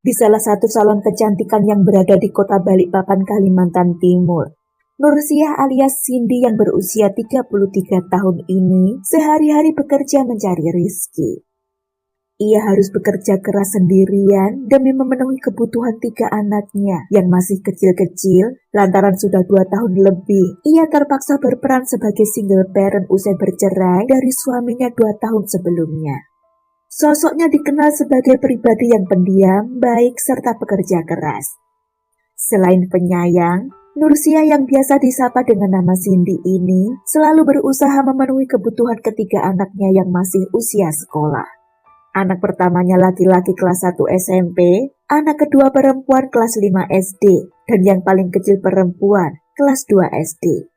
di salah satu salon kecantikan yang berada di kota Balikpapan, Kalimantan Timur. Nursiah alias Cindy yang berusia 33 tahun ini sehari-hari bekerja mencari rezeki. Ia harus bekerja keras sendirian demi memenuhi kebutuhan 3 anaknya yang masih kecil-kecil. Lantaran sudah 2 tahun lebih, ia terpaksa berperan sebagai single parent usai bercerai dari suaminya 2 tahun sebelumnya. Sosoknya dikenal sebagai pribadi yang pendiam, baik, serta pekerja keras. Selain penyayang, Nursiah yang biasa disapa dengan nama Cindy ini selalu berusaha memenuhi kebutuhan ketiga anaknya yang masih usia sekolah. Anak pertamanya laki-laki kelas 1 SMP, anak kedua perempuan kelas 5 SD, dan yang paling kecil perempuan kelas 2 SD.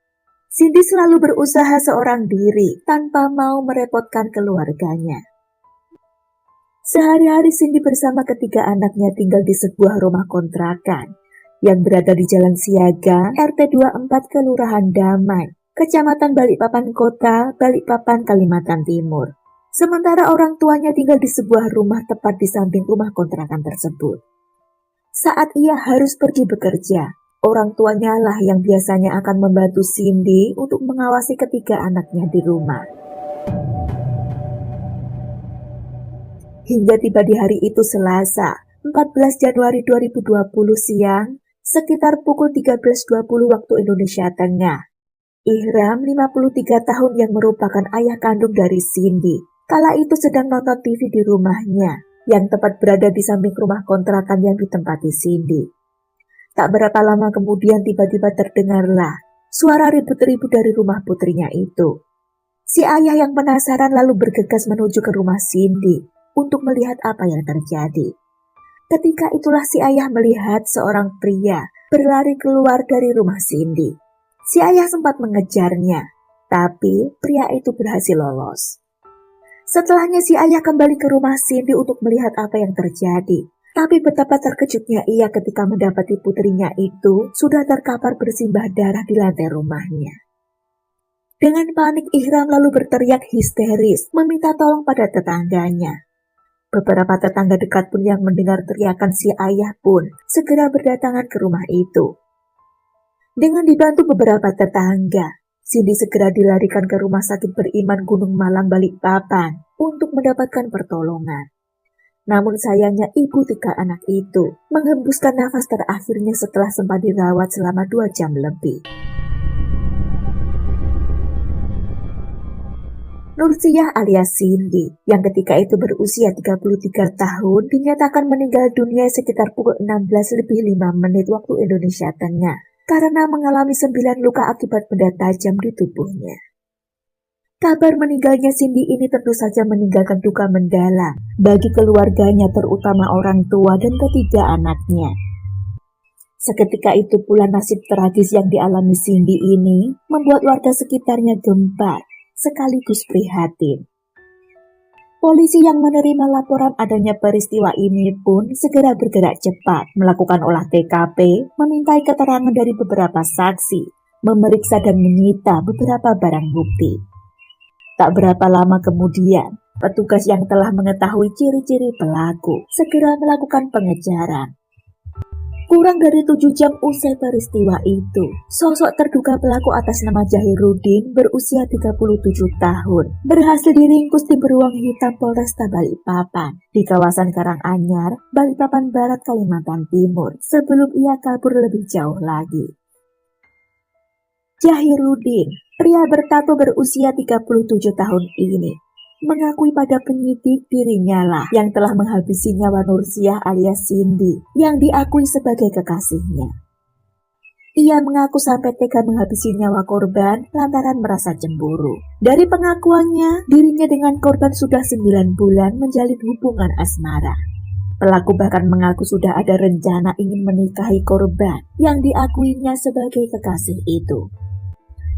Cindy selalu berusaha seorang diri tanpa mau merepotkan keluarganya. Sehari-hari Cindy bersama ketiga anaknya tinggal di sebuah rumah kontrakan yang berada di Jalan Siaga, RT 24 Kelurahan Damai, Kecamatan Balikpapan Kota, Balikpapan, Kalimantan Timur. Sementara orang tuanya tinggal di sebuah rumah tepat di samping rumah kontrakan tersebut. Saat ia harus pergi bekerja, orang tuanya lah yang biasanya akan membantu Cindy untuk mengawasi ketiga anaknya di rumah. Hingga tiba di hari itu Selasa, 14 Januari 2020 siang, sekitar pukul 13.20 waktu Indonesia Tengah. Ihram, 53 tahun yang merupakan ayah kandung dari Cindy, kala itu sedang nonton TV di rumahnya, yang tepat berada di samping rumah kontrakan yang ditempati Cindy. Tak berapa lama kemudian tiba-tiba terdengarlah suara ribut-ribut dari rumah putrinya itu. Si ayah yang penasaran lalu bergegas menuju ke rumah Cindy untuk melihat apa yang terjadi. Ketika itulah si ayah melihat seorang pria berlari keluar dari rumah Cindy. Si ayah sempat mengejarnya, tapi pria itu berhasil lolos. Setelahnya si ayah kembali ke rumah Cindy untuk melihat apa yang terjadi. Tapi betapa terkejutnya ia ketika mendapati putrinya itu sudah terkapar bersimbah darah di lantai rumahnya. Dengan panik Ihram lalu berteriak histeris meminta tolong pada tetangganya. Beberapa tetangga dekat pun yang mendengar teriakan si ayah pun segera berdatangan ke rumah itu. Dengan dibantu beberapa tetangga, Cindy segera dilarikan ke Rumah Sakit Beriman Gunung Malang Balikpapan untuk mendapatkan pertolongan. Namun sayangnya ibu 3 anak itu menghembuskan nafas terakhirnya setelah sempat dirawat selama 2 jam lebih. Nursiah alias Cindy yang ketika itu berusia 33 tahun dinyatakan meninggal dunia sekitar pukul 16:05 waktu Indonesia Tengah karena mengalami 9 luka akibat benda tajam di tubuhnya. Kabar meninggalnya Cindy ini tentu saja meninggalkan duka mendalam bagi keluarganya, terutama orang tua dan ketiga anaknya. Seketika itu pula nasib tragis yang dialami Cindy ini membuat warga sekitarnya gempar sekaligus prihatin. Polisi yang menerima laporan adanya peristiwa ini pun segera bergerak cepat melakukan olah TKP, memintai keterangan dari beberapa saksi, memeriksa dan menyita beberapa barang bukti. Tak berapa lama kemudian, petugas yang telah mengetahui ciri-ciri pelaku segera melakukan pengejaran. Kurang dari 7 jam usai peristiwa itu, sosok terduga pelaku atas nama Jahiruddin berusia 37 tahun berhasil diringkus tim beruang hitam Polresta Balikpapan di kawasan Karanganyar, Balikpapan Barat, Kalimantan Timur sebelum ia kabur lebih jauh lagi. Jahiruddin, pria bertato berusia 37 tahun ini, mengakui pada penyidik dirinya lah yang telah menghabisi nyawa Nursiah alias Cindy yang diakui sebagai kekasihnya. Ia mengaku sampai tega menghabisi nyawa korban lantaran merasa cemburu. Dari pengakuannya, dirinya dengan korban sudah 9 bulan menjalin hubungan asmara. Pelaku bahkan mengaku sudah ada rencana ingin menikahi korban yang diakuinya sebagai kekasih itu.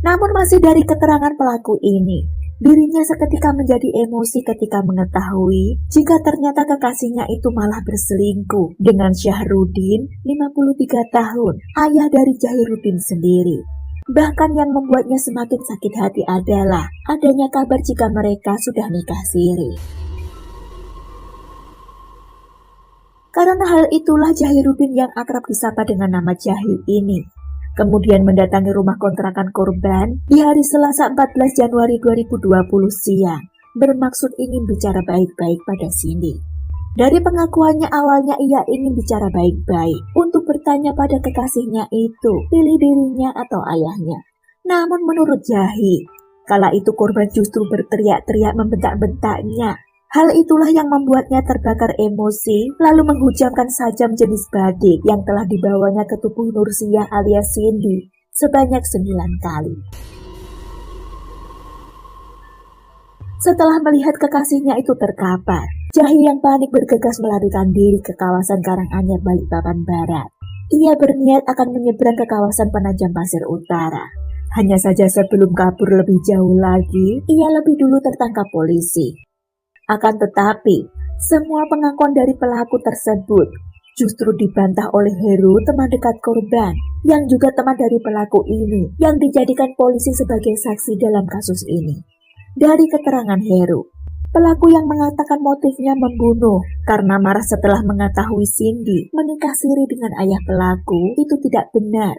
Namun masih dari keterangan pelaku ini, dirinya seketika menjadi emosi ketika mengetahui jika ternyata kekasihnya itu malah berselingkuh dengan Syahrudin, 53 tahun, ayah dari Jahiruddin sendiri. Bahkan yang membuatnya semakin sakit hati adalah adanya kabar jika mereka sudah nikah siri. Karena hal itulah Jahiruddin yang akrab disapa dengan nama Jahil ini kemudian mendatangi rumah kontrakan korban di hari Selasa 14 Januari 2020 siang, bermaksud ingin bicara baik-baik pada Cindy. Dari pengakuannya awalnya ia ingin bicara baik-baik untuk bertanya pada kekasihnya itu, pilih dirinya atau ayahnya. Namun menurut Jahil, kala itu korban justru berteriak-teriak membentak-bentaknya. Hal itulah yang membuatnya terbakar emosi, lalu menghujamkan sajam jenis badik yang telah dibawanya ke tubuh Nursiah alias Cindy sebanyak 9 kali. Setelah melihat kekasihnya itu terkapar, Jahil yang panik bergegas melarikan diri ke kawasan Karanganyar Balikpapan Barat. Ia berniat akan menyeberang ke kawasan Penajam Pasir Utara. Hanya saja sebelum kabur lebih jauh lagi, ia lebih dulu tertangkap polisi. Akan tetapi, semua pengakuan dari pelaku tersebut justru dibantah oleh Heru, teman dekat korban, yang juga teman dari pelaku ini, yang dijadikan polisi sebagai saksi dalam kasus ini. Dari keterangan Heru, pelaku yang mengatakan motifnya membunuh karena marah setelah mengetahui Cindy menikah siri dengan ayah pelaku itu tidak benar,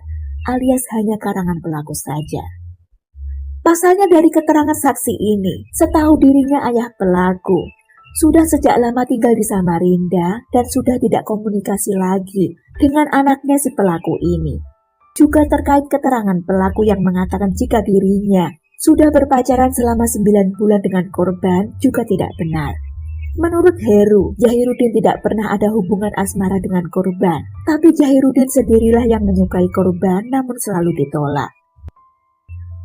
alias hanya karangan pelaku saja. Pasalnya dari keterangan saksi ini, setahu dirinya ayah pelaku sudah sejak lama tinggal di Samarinda dan sudah tidak komunikasi lagi dengan anaknya si pelaku ini. Juga terkait keterangan pelaku yang mengatakan jika dirinya sudah berpacaran selama 9 bulan dengan korban juga tidak benar. Menurut Heru, Jahiruddin tidak pernah ada hubungan asmara dengan korban, tapi Jahiruddin sendirilah yang menyukai korban namun selalu ditolak.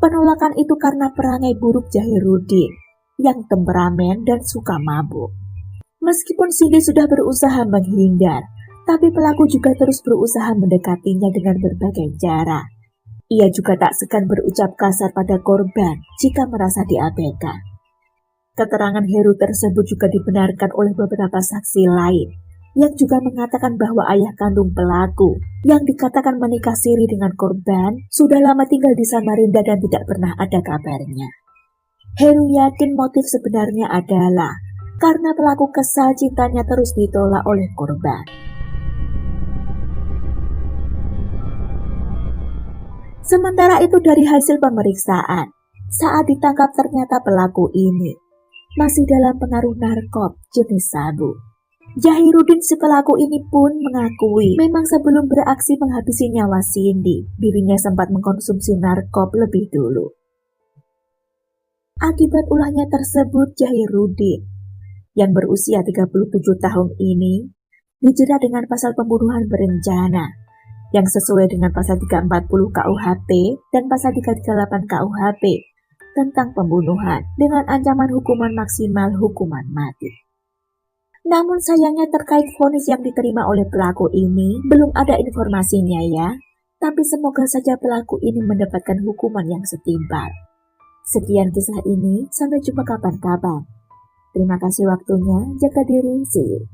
Penolakan itu karena perangai buruk Jahiruddin yang temperamen dan suka mabuk. Meskipun Cindy sudah berusaha menghindar, tapi pelaku juga terus berusaha mendekatinya dengan berbagai cara. Ia juga tak segan berucap kasar pada korban jika merasa diabaikan. Keterangan Heru tersebut juga dibenarkan oleh beberapa saksi lain yang juga mengatakan bahwa ayah kandung pelaku yang dikatakan menikah siri dengan korban sudah lama tinggal di Samarinda dan tidak pernah ada kabarnya. Heru yakin motif sebenarnya adalah karena pelaku kesal cintanya terus ditolak oleh korban. Sementara itu dari hasil pemeriksaan, saat ditangkap ternyata pelaku ini masih dalam pengaruh narkoba jenis sabu. Jahiruddin si pelaku ini pun mengakui memang sebelum beraksi menghabisi nyawa Cindy, dirinya sempat mengkonsumsi narkoba lebih dulu. Akibat ulahnya tersebut, Jahiruddin yang berusia 37 tahun ini dijerat dengan pasal pembunuhan berencana yang sesuai dengan pasal 340 KUHP dan pasal 338 KUHP tentang pembunuhan dengan ancaman hukuman maksimal hukuman mati. Namun sayangnya terkait vonis yang diterima oleh pelaku ini belum ada informasinya ya, tapi semoga saja pelaku ini mendapatkan hukuman yang setimpal. Sekian kisah ini, sampai jumpa kapan-kapan. Terima kasih waktunya, jaga diri, see you.